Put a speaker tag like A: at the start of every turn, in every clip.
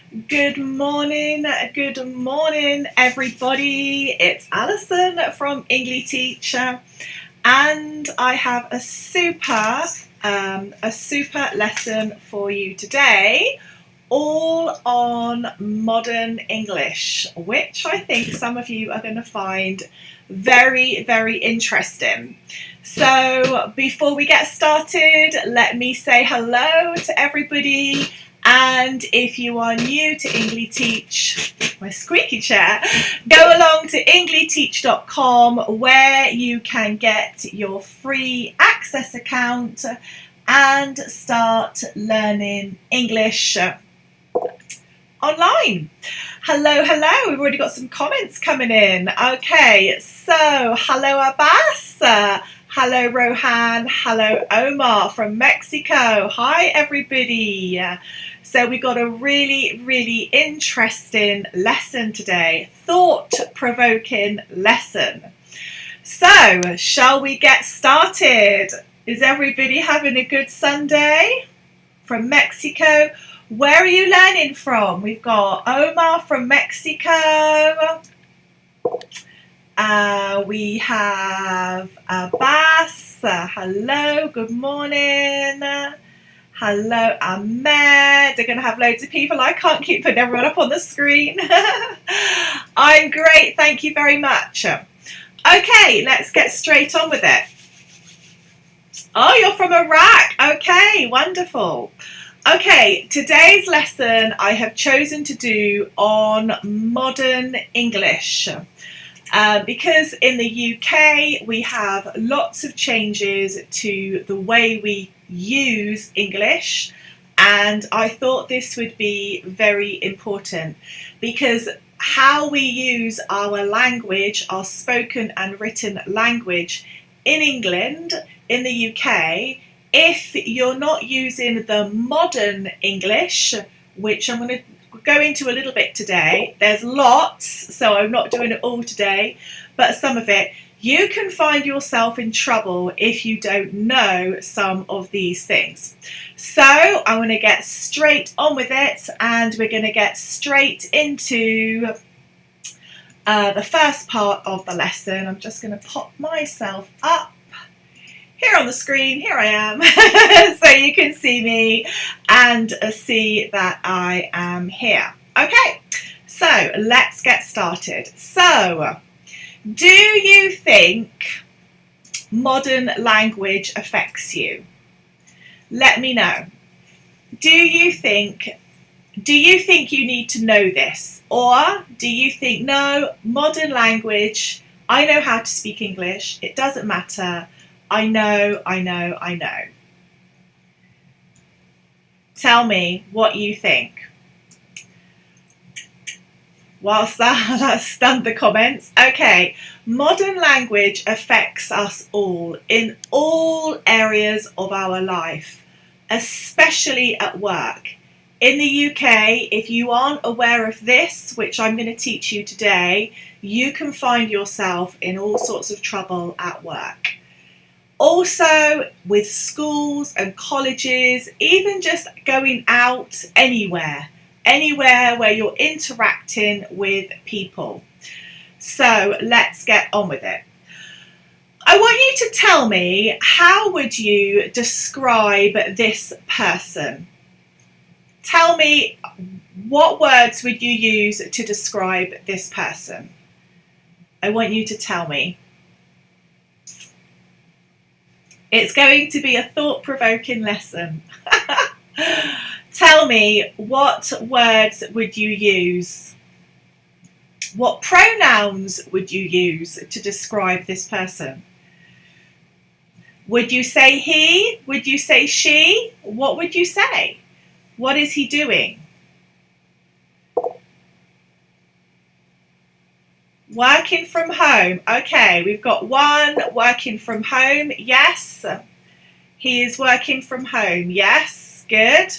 A: Good morning, everybody. It's Alison from Engli-teach, and I have a super lesson for you today, all on modern English, which I think some of you are going to find very, very interesting. So before we get started, let me say hello to everybody. And if you are new to Engli-teach, my squeaky chair, go along to Engli-teach.com where you can get your free access account and start learning English online. Hello. We've already got some comments coming in. Okay, so hello Abbas. Hello Rohan. Hello Omar from Mexico. Hi everybody. So we got a really, really interesting lesson today. Thought-provoking lesson. So, shall we get started? Is everybody having a good Sunday? From Mexico. Where are you learning from? We've got Omar from Mexico. We have Abbas. Hello, good morning. Hello, Ahmed. They're going to have loads of people. I can't keep putting everyone up on the screen. I'm great. Thank you very much. Okay, let's get straight on with it. Oh, you're from Iraq. Okay, wonderful. Okay, today's lesson I have chosen to do on modern English. Because in the UK we have lots of changes to the way we use English, and I thought this would be very important because how we use our language, our spoken and written language in England, in the UK, if you're not using the modern English, which I'm going to go into a little bit today. There's lots, so I'm not doing it all today, but some of it, you can find yourself in trouble if you don't know some of these things. So I'm going to get straight on with it, and we're going to get straight into the first part of the lesson. I'm just going to pop myself up here on the screen. Here I am, so you can see me and see that I am here. Okay, so let's get started. So, do you think modern language affects you? Let me know. Do you think you need to know this? Or do you think, no, modern language, I know how to speak English, it doesn't matter, I know. Tell me what you think. Whilst that stunned the comments. Okay, modern language affects us all in all areas of our life, especially at work. In the UK, if you aren't aware of this, which I'm going to teach you today, you can find yourself in all sorts of trouble at work. Also with schools and colleges, even just going out anywhere where you're interacting with people. So let's get on with it. I want you to tell me, how would you describe this person? Tell me, what words would you use to describe this person? I want you to tell me. It's going to be a thought-provoking lesson. Tell me, what words would you use? What pronouns would you use to describe this person? Would you say he? Would you say she? What would you say? What is he doing? Working from home. Okay, we've got one working from home. Yes, he is working from home. Yes, good.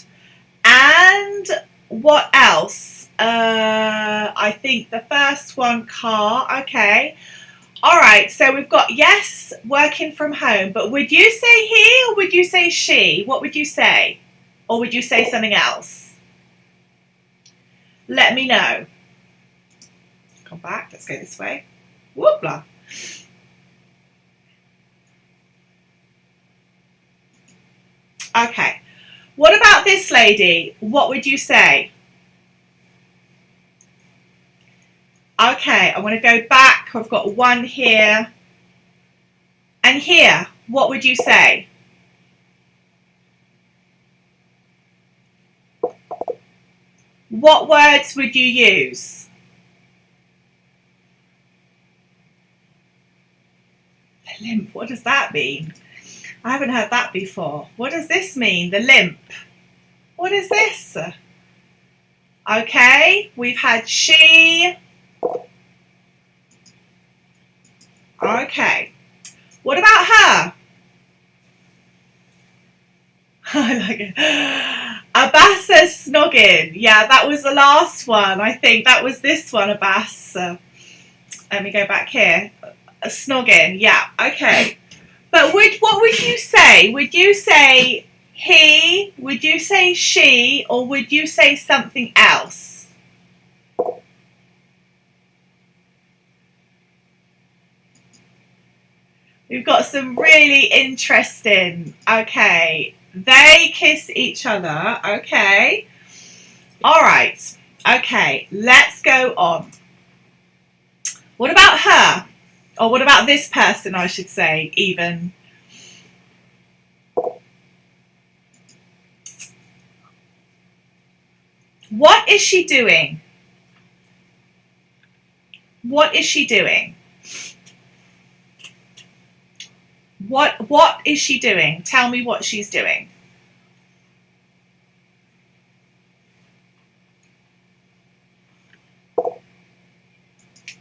A: And what else? I think the first one, car. Okay. All right, so we've got yes, working from home. But would you say he or would you say she? What would you say? Or would you say something else? let me know. Come back, let's go this way. Whoopla. Okay, what about this lady? What would you say? Okay, I want to go back. I've got one here and here. What would you say? What words would you use? The limp, what does that mean? I haven't heard that before. What does this mean? The limp. What is this? Okay, we've had she. Okay. What about her? I like it. Abbas says snogging. Yeah, that was the last one. I think that was this one, Abbas. Let me go back here. Snogging. Yeah, okay. But what would you say? Would you say he? Would you say she? Or would you say something else? We've got some really interesting. Okay. They kiss each other. Okay. All right. Okay. Let's go on. What about her? Or what about this person, I should say, even? What is she doing? What is she doing? What is she doing? Tell me what she's doing.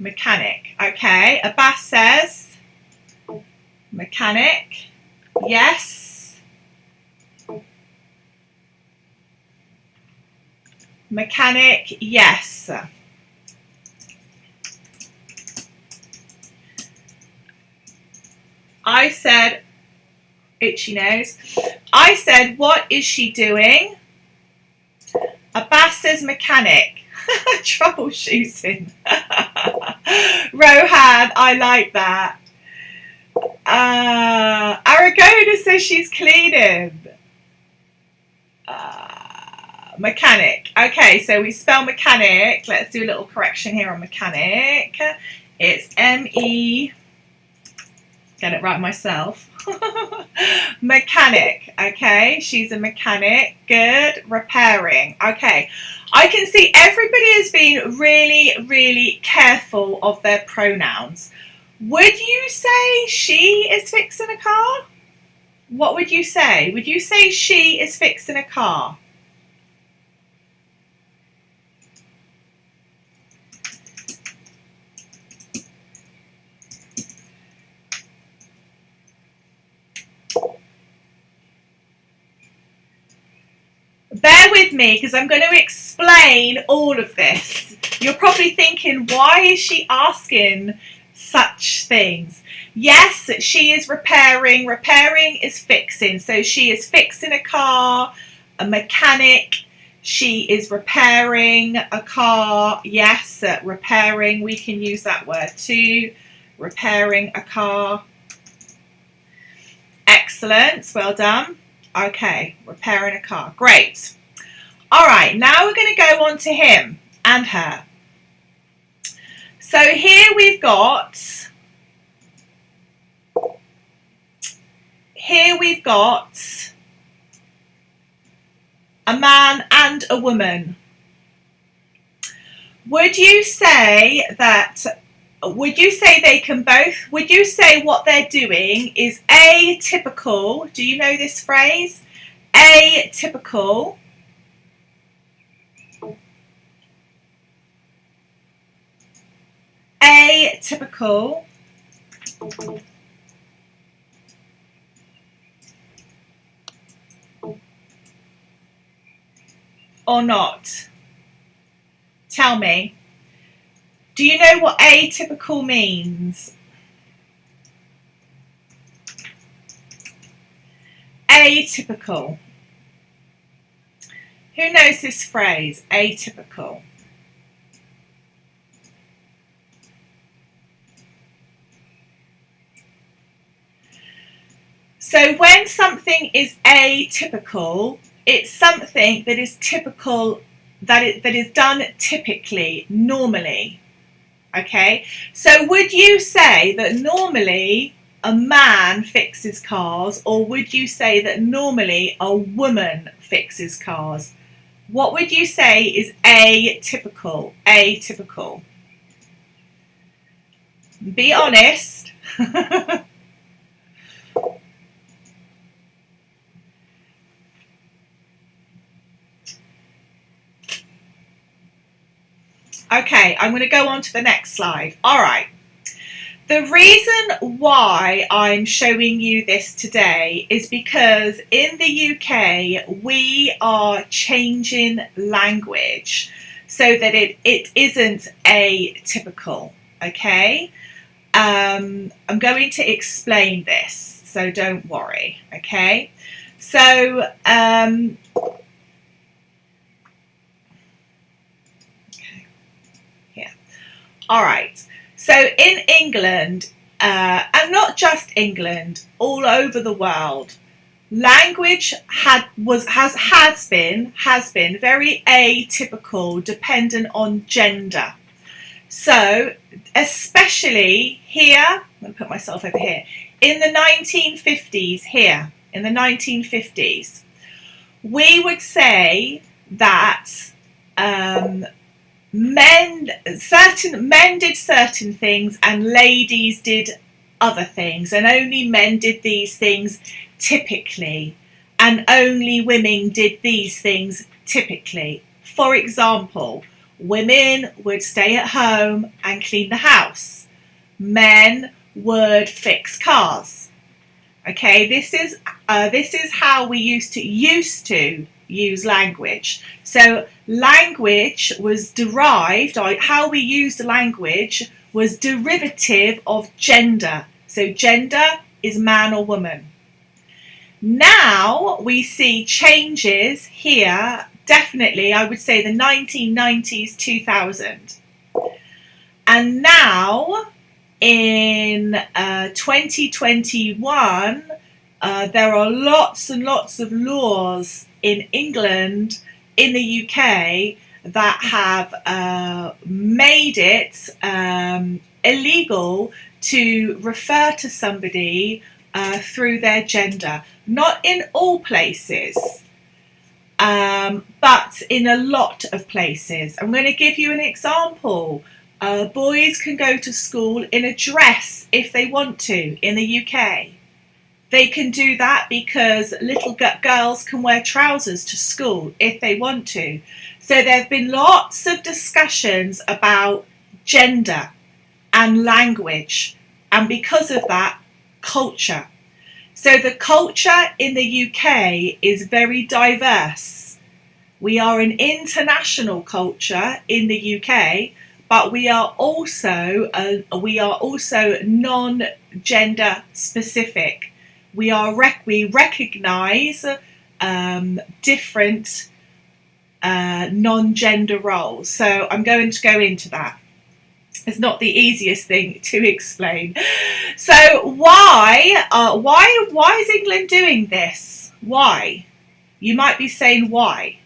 A: Mechanic. Okay. Abbas says mechanic. Yes. Mechanic. Yes. I said itchy nose. I said, what is she doing? Abbas says mechanic. Troubleshooting. Rohan, I like that. Aragona says she's cleaning. Mechanic. Okay, so we spell mechanic. Let's do a little correction here on mechanic. It's M-E... Get it right myself. Mechanic. Okay, she's a mechanic. Good. Repairing. Okay, I can see everybody has been really, really careful of their pronouns. Would you say she is fixing a car? What would you say? Would you say she is fixing a car? Bear with me because I'm going to explain all of this. You're probably thinking, why is she asking such things? Yes, she is repairing. Repairing is fixing. So she is fixing a car, a mechanic. She is repairing a car. Yes, repairing. We can use that word too. Repairing a car. Excellent. Well done. Okay, repairing a car. Great. All right, now we're going to go on to him and her. So here we've got a man and a woman. Would you say they can both, would you say what they're doing is atypical? Do you know this phrase? Atypical. Atypical. Or not? Tell me. Do you know what atypical means? Atypical. Who knows this phrase, atypical? So when something is atypical, it's something that is typical, that is done typically, normally. Okay, so would you say that normally a man fixes cars, or would you say that normally a woman fixes cars? What would you say is atypical? Atypical. Be honest. Okay, I'm going to go on to the next slide. All right. The reason why I'm showing you this today is because in the UK, we are changing language so that it isn't atypical, okay? I'm going to explain this, so don't worry, okay? So, all right. So in England, and not just England, all over the world, language has been very atypical, dependent on gender. So especially here, I'm going to put myself over here, in the 1950s here, in the 1950s, we would say that men did certain things and ladies did other things, and only men did these things typically, and only women did these things typically. For example, women would stay at home and clean the house. Men would fix cars. Okay, this is how we used to use language. So language was derived, or how we used language was derivative of gender. So gender is man or woman. Now we see changes here, definitely I would say the 1990s, 2000. And now in 2021, there are lots and lots of laws in England, in the UK, that have made it illegal to refer to somebody through their gender. Not in all places, but in a lot of places. I'm going to give you an example. Boys can go to school in a dress if they want to in the UK. They can do that because little girls can wear trousers to school if they want to. So there have been lots of discussions about gender and language, and because of that, culture. So the culture in the UK is very diverse. We are an international culture in the UK, but we are also non-gender specific. We recognise different non-gender roles. So I'm going to go into that. It's not the easiest thing to explain. So why is England doing this? Why? You might be saying why.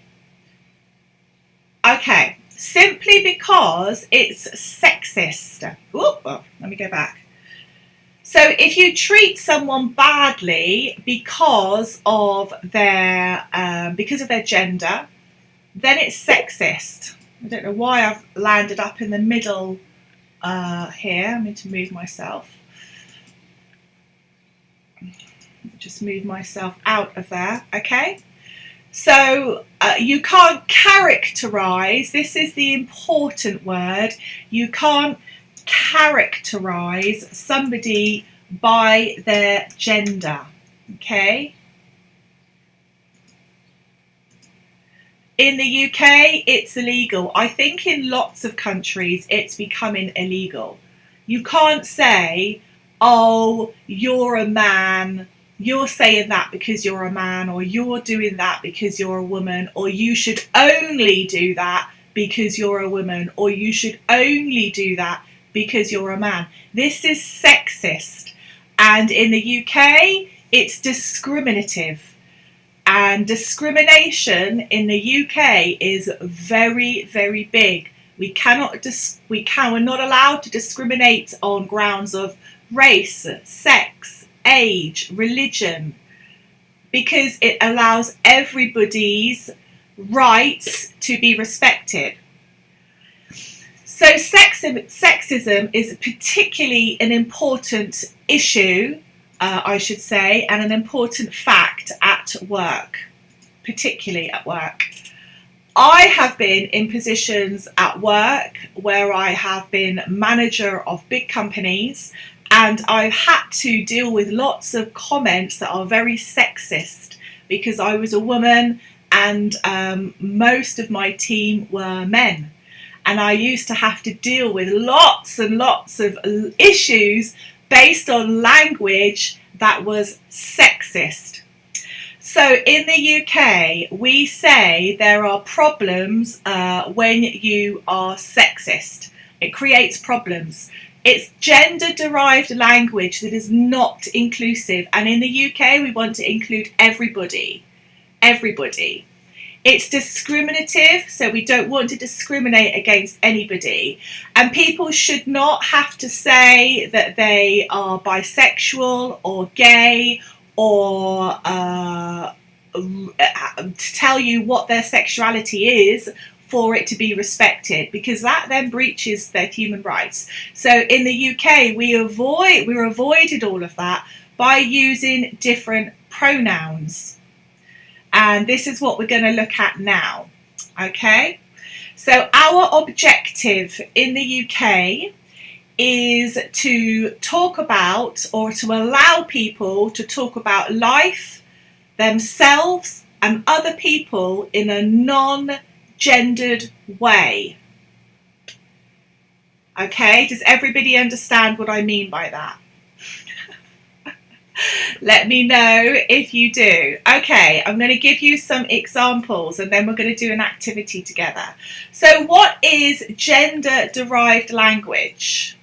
A: Okay, simply because it's sexist. Let me go back. So if you treat someone badly because of their gender, then it's sexist. I don't know why I've landed up in the middle here. I need to move myself. Just move myself out of there. Okay. So you can't characterize. This is the important word. You can't characterize somebody by their gender. Okay. In the UK, it's illegal. I think in lots of countries, it's becoming illegal. You can't say, oh, you're a man, you're saying that because you're a man, or you're doing that because you're a woman, or you should only do that because you're a woman, or you should only do that because you're a man. This is sexist. And in the UK, It's discriminative. And discrimination in the UK is very, very big. We're not allowed to discriminate on grounds of race, sex, age, religion, because it allows everybody's rights to be respected. So sexism is particularly an important issue, I should say, and an important fact at work, particularly at work. I have been in positions at work where I have been manager of big companies, and I've had to deal with lots of comments that are very sexist because I was a woman and most of my team were men. And I used to have to deal with lots and lots of issues based on language that was sexist. So in the UK, we say there are problems when you are sexist. It creates problems. It's gender-derived language that is not inclusive. And in the UK, we want to include everybody. Everybody. It's discriminative, so we don't want to discriminate against anybody. And people should not have to say that they are bisexual or gay or to tell you what their sexuality is for it to be respected, because that then breaches their human rights. So in the UK, we're avoided all of that by using different pronouns. And this is what we're going to look at now. Okay, so our objective in the UK is to talk about, or to allow people to talk about life, themselves and other people in a non-gendered way. Okay, does everybody understand what I mean by that? Let me know if you do. Okay, I'm going to give you some examples and then we're going to do an activity together. So what is gender-derived language?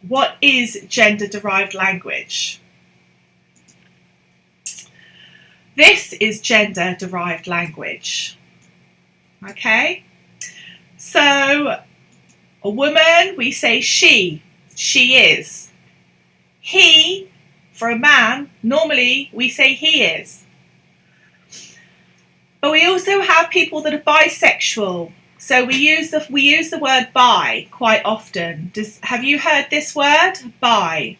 A: What is gender-derived language? This is gender-derived language. Okay, so a woman, we say she is. He, for a man, normally we say he is. But we also have people that are bisexual. So we use the word bi quite often. Have you heard this word, bi?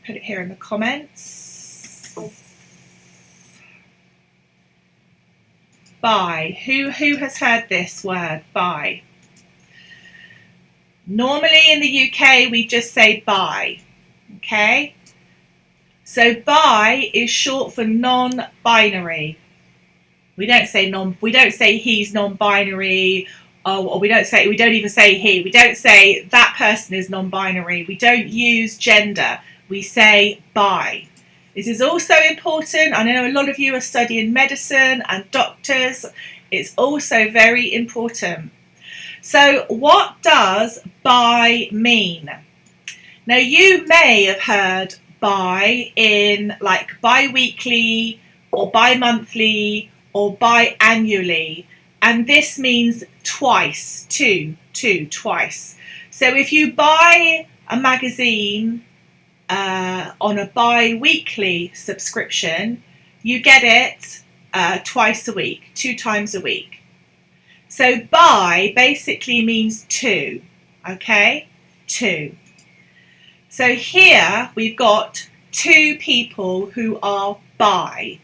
A: Put it here in the comments. Bi. Who has heard this word, bi? Normally in the UK we just say bi. Okay? So bi is short for non-binary. We don't say he's non-binary, or we don't even say he. We don't say that person is non-binary. We don't use gender. We say bi. This is also important. I know a lot of you are studying medicine and doctors. It's also very important. So what does bi mean? Now you may have heard bi in like bi-weekly or bi-monthly or bi-annually, and this means twice, twice. So if you buy a magazine on a bi-weekly subscription, you get it twice a week, 2 times a week. So bi basically means 2, okay? 2. So here we've got 2 people who are bi.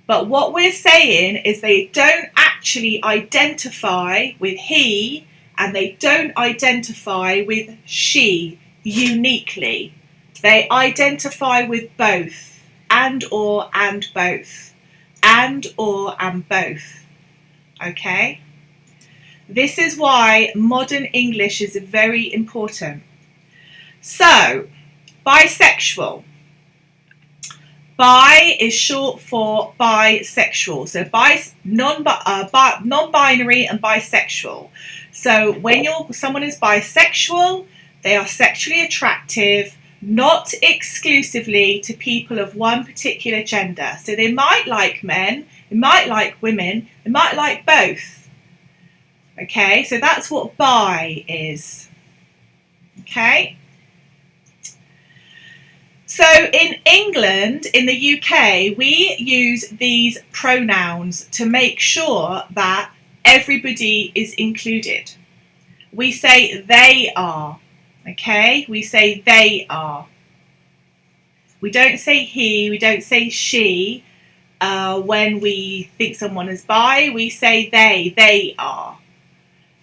A: But what we're saying is they don't actually identify with he and they don't identify with she uniquely. They identify with both, and or and both, and or and both. Okay? This is why modern English is very important. So, bisexual. Bi is short for bisexual. So non-binary and bisexual. So when someone is bisexual, They are sexually attractive, not exclusively to people of one particular gender. So they might like men, they might like women, they might like both. Okay, so that's what bi is. Okay. So in England, in the UK, we use these pronouns to make sure that everybody is included. We say they are, okay? We say they are. We don't say he, we don't say she. When we think someone is bi, we say they are.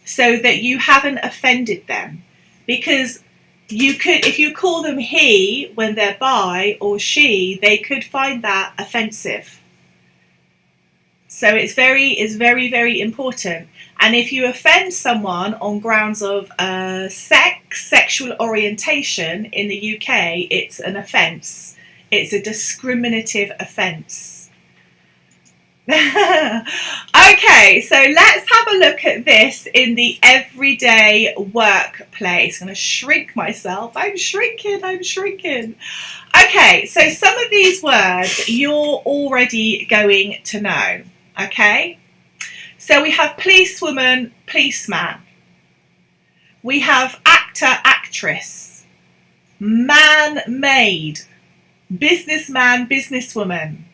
A: So that you haven't offended them. Because you could, if you call them he when they're bi or she, they could find that offensive. So it's very, very important. And if you offend someone on grounds of sexual orientation in the UK, it's an offence. It's a discriminative offence. Okay, so let's have a look at this in the everyday workplace. I'm going to shrink myself. I'm shrinking. Okay, so some of these words you're already going to know. Okay, so we have policewoman, policeman. We have actor, actress. Man, maid. Businessman, businesswoman.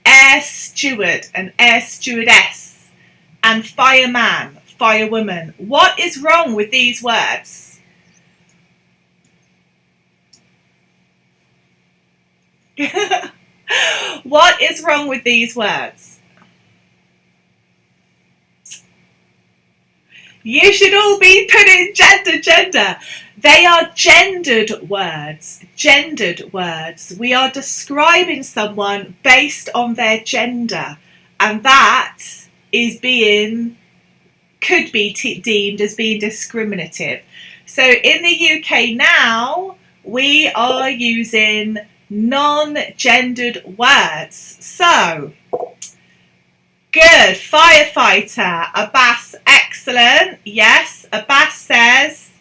A: Air steward and air stewardess, and fireman, firewoman. What is wrong with these words? What is wrong with these words? You should all be putting gender. They are gendered words. Gendered words. We are describing someone based on their gender, and that is could be deemed as being discriminative. So in the UK now, we are using non-gendered words. So, good. Firefighter. Abbas, excellent. Yes, Abbas says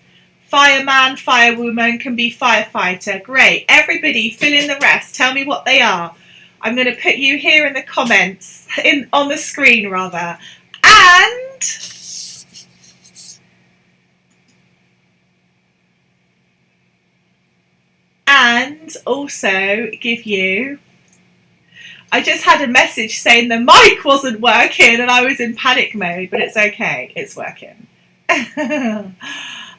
A: fireman, firewoman can be firefighter. Great. Everybody fill in the rest. Tell me what they are. I'm going to put you here in the comments, on the screen rather. And also give you, I just had a message saying the mic wasn't working and I was in panic mode, but it's okay, it's working.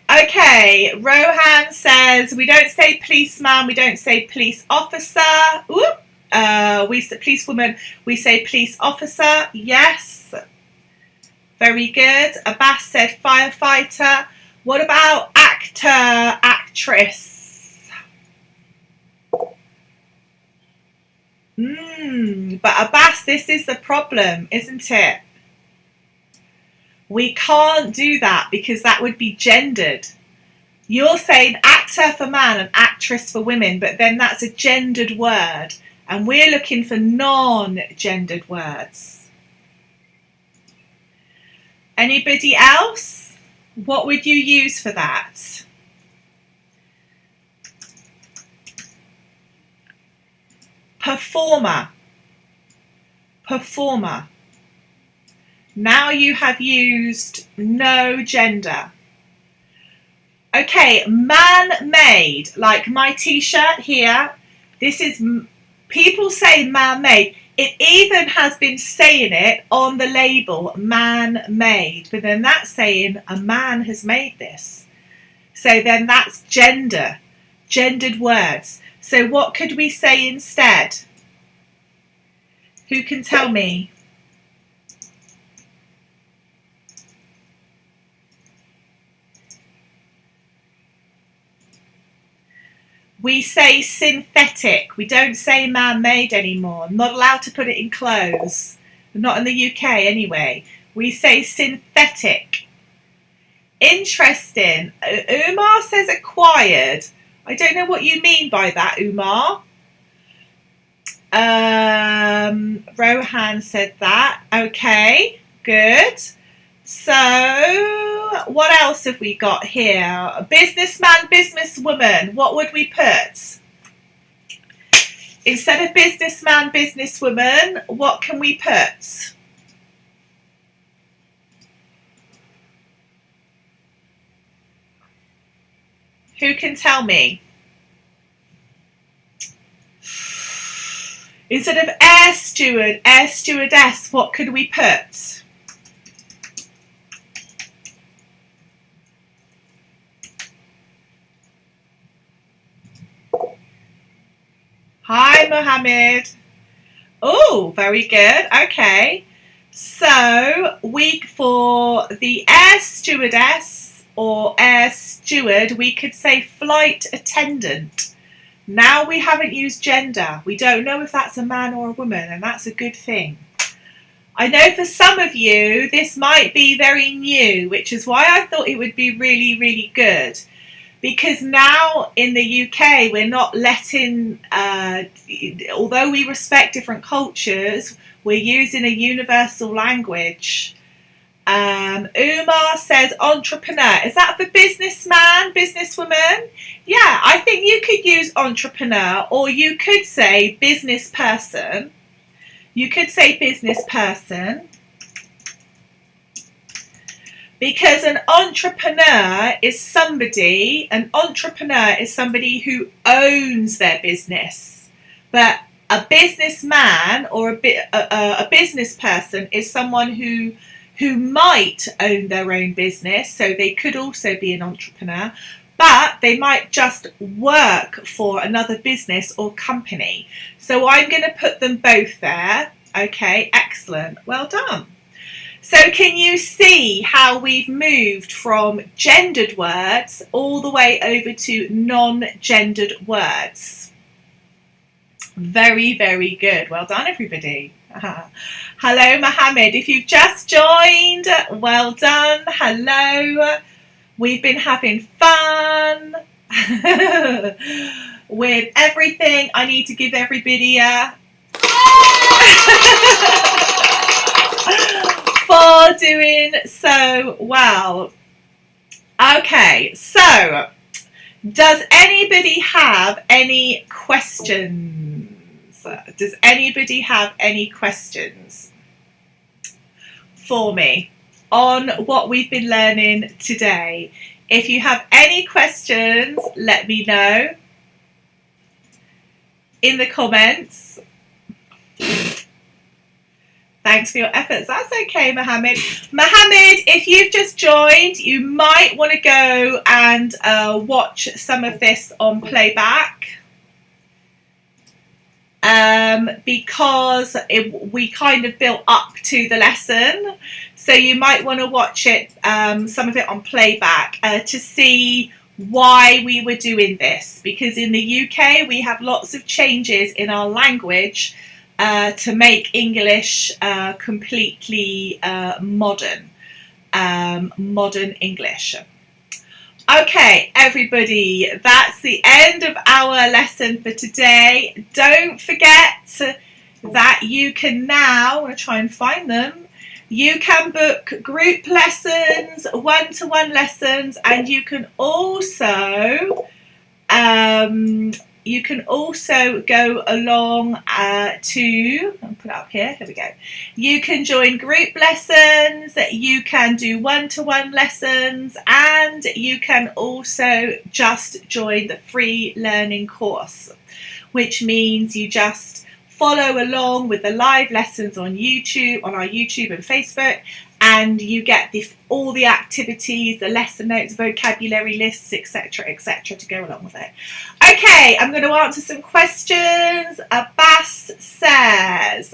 A: Okay, Rohan says, we don't say policeman, we don't say police officer. We say policewoman, we say police officer. Yes, very good. Abbas said firefighter. What about actor, actress? But Abbas, this is the problem, isn't it? We can't do that because that would be gendered. You're saying actor for man and actress for women, but then that's a gendered word, and we're looking for non-gendered words. Anybody else? What would you use for that? Performer. Performer. Now you have used no gender. Okay, man-made, like my t-shirt here. This is, people say man-made. It even has been saying it on the label, man-made. But then that's saying a man has made this. So then that's gender, gendered words. So what could we say instead? Who can tell me? We say synthetic. We don't say man-made anymore. I'm not allowed to put it in clothes. Not in the UK anyway. We say synthetic. Interesting. Umar says acquired. I don't know what you mean by that, Umar. Rohan said that. Okay, good. So what else have we got here? Businessman, businesswoman. What would we put? Instead of businessman, businesswoman, what can we put? Who can tell me? Instead of air steward, air stewardess, what could we put? Hi, Mohammed. Oh, very good. Okay. So, for the air stewardess or air steward, we could say flight attendant. Now we haven't used gender. We don't know if that's a man or a woman, and that's a good thing. I know for some of you, this might be very new, which is why I thought it would be really, really good. Because now in the UK, we're not letting, although we respect different cultures, we're using a universal language. Umar says entrepreneur. Is that for businessman, businesswoman? Yeah, I think you could use entrepreneur, or you could say business person. You could say business person. Because an entrepreneur is somebody who owns their business. But a businessman or a business person is someone who might own their own business. So they could also be an entrepreneur, but they might just work for another business or company. So I'm going to put them both there. Okay, excellent. Well done. So can you see how we've moved from gendered words all the way over to non-gendered words? Very, very good. Well done, everybody. Hello, Mohammed. If you've just joined, well done. Hello. We've been having fun with everything. I need to give everybody a... for doing so well. Okay, so does anybody have any questions? Does anybody have any questions for me on what we've been learning today? If you have any questions, let me know in the comments. Thanks for your efforts. That's okay, Mohammed. Mohammed, if you've just joined, you might want to go and watch some of this on playback. Because we kind of built up to the lesson. So you might want to watch it, some of it on playback, to see why we were doing this. Because in the UK, we have lots of changes in our language to make English completely modern English. Okay, everybody, that's the end of our lesson for today. Don't forget that you can now, I'm going to try and find them, you can book group lessons, one-to-one lessons, and you can also go along to, I'll put it up here we go. You can join group lessons, you can do one-to-one lessons, and you can also just join the free learning course, which means you just follow along with the live lessons on YouTube, on our YouTube and Facebook, and you get all the activities, the lesson notes, vocabulary lists, etc., etc., to go along with it. Okay, I'm going to answer some questions. Abbas says,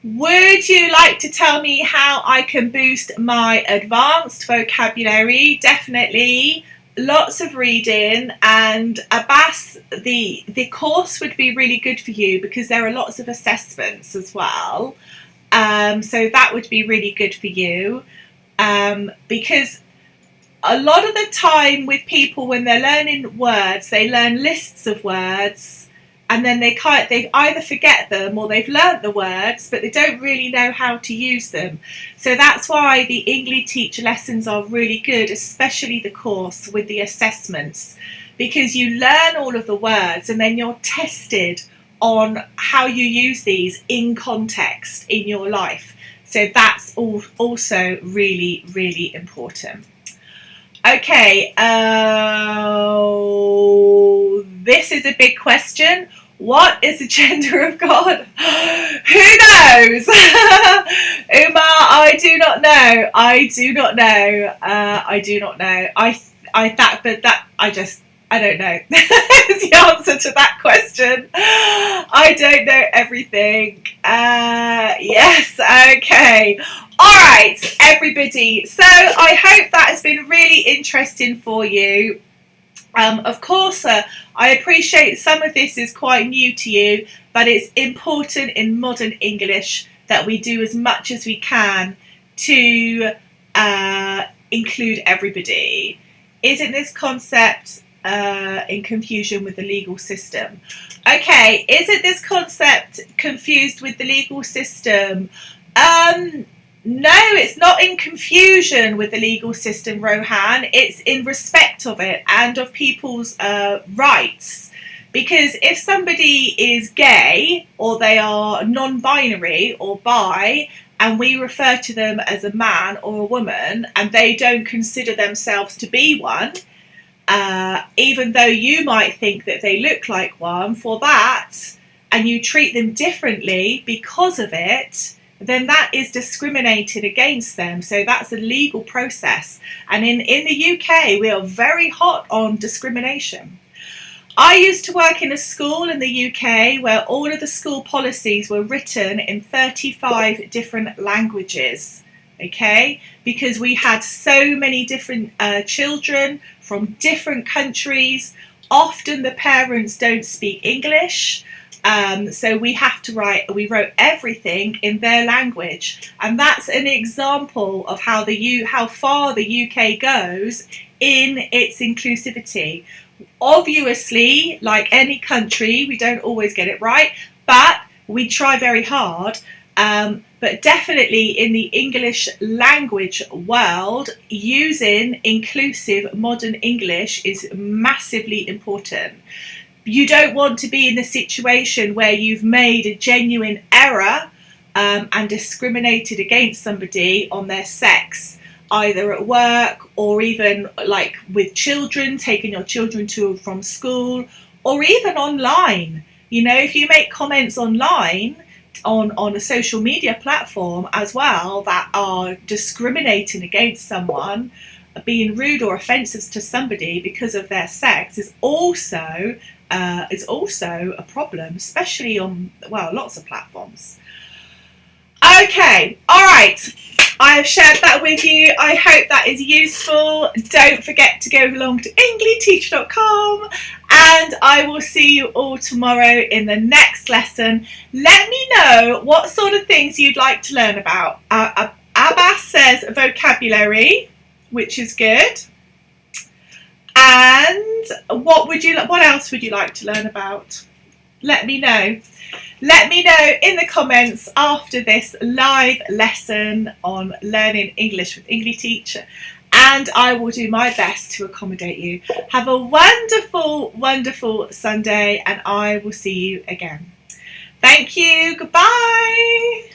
A: would you like to tell me how I can boost my advanced vocabulary? Definitely. Lots of reading, and Abbas, the course would be really good for you because there are lots of assessments as well. So that would be really good for you, because a lot of the time with people, when they're learning words, they learn lists of words and then they either forget them or they've learnt the words, but they don't really know how to use them. So that's why the Engli-teach lessons are really good, especially the course with the assessments, because you learn all of the words and then you're tested on how you use these in context in your life. So that's also really, really important. Okay, this is a big question. What is the gender of God? Who knows? Uma, I do not know. I do not know. I do not know. I don't know. Is the answer to that question. I don't know everything. Yes, okay. All right, everybody. So I hope that has been really interesting for you. Of course, I appreciate some of this is quite new to you, but it's important in modern English that we do as much as we can to include everybody. Isn't this concept in confusion with the legal system? Okay, isn't this concept confused with the legal system? No, it's not in confusion with the legal system, Rohan. It's in respect of it and of people's rights. Because if somebody is gay or they are non-binary or bi, and we refer to them as a man or a woman, and they don't consider themselves to be one, even though you might think that they look like one, for that, and you treat them differently because of it, then that is discriminated against them. So that's a legal process. And in the UK, we are very hot on discrimination. I used to work in a school in the UK where all of the school policies were written in 35 different languages. Okay, because we had so many different children from different countries. Often the parents don't speak English, so we wrote everything in their language, and that's an example of how far the UK goes in its inclusivity. Obviously, like any country, we don't always get it right, but we try very hard. But definitely in the English language world, using inclusive modern English is massively important. You don't want to be in the situation where you've made a genuine error and discriminated against somebody on their sex, either at work or even like with children, taking your children to and from school, or even online. You know, if you make comments online on a social media platform as well that are discriminating against someone, being rude or offensive to somebody because of their sex is also a problem, especially on, well, lots of platforms. Okay, all right. I have shared that with you. I hope that is useful. Don't forget to go along to Engli-teach.com, and I will see you all tomorrow in the next lesson. Let me know what sort of things you'd like to learn about. Abbas says vocabulary, which is good. And what else would you like to learn about? Let me know. Let me know in the comments after this live lesson on learning English with Engli-teach, and I will do my best to accommodate you. Have a wonderful, wonderful Sunday, and I will see you again. Thank you. Goodbye.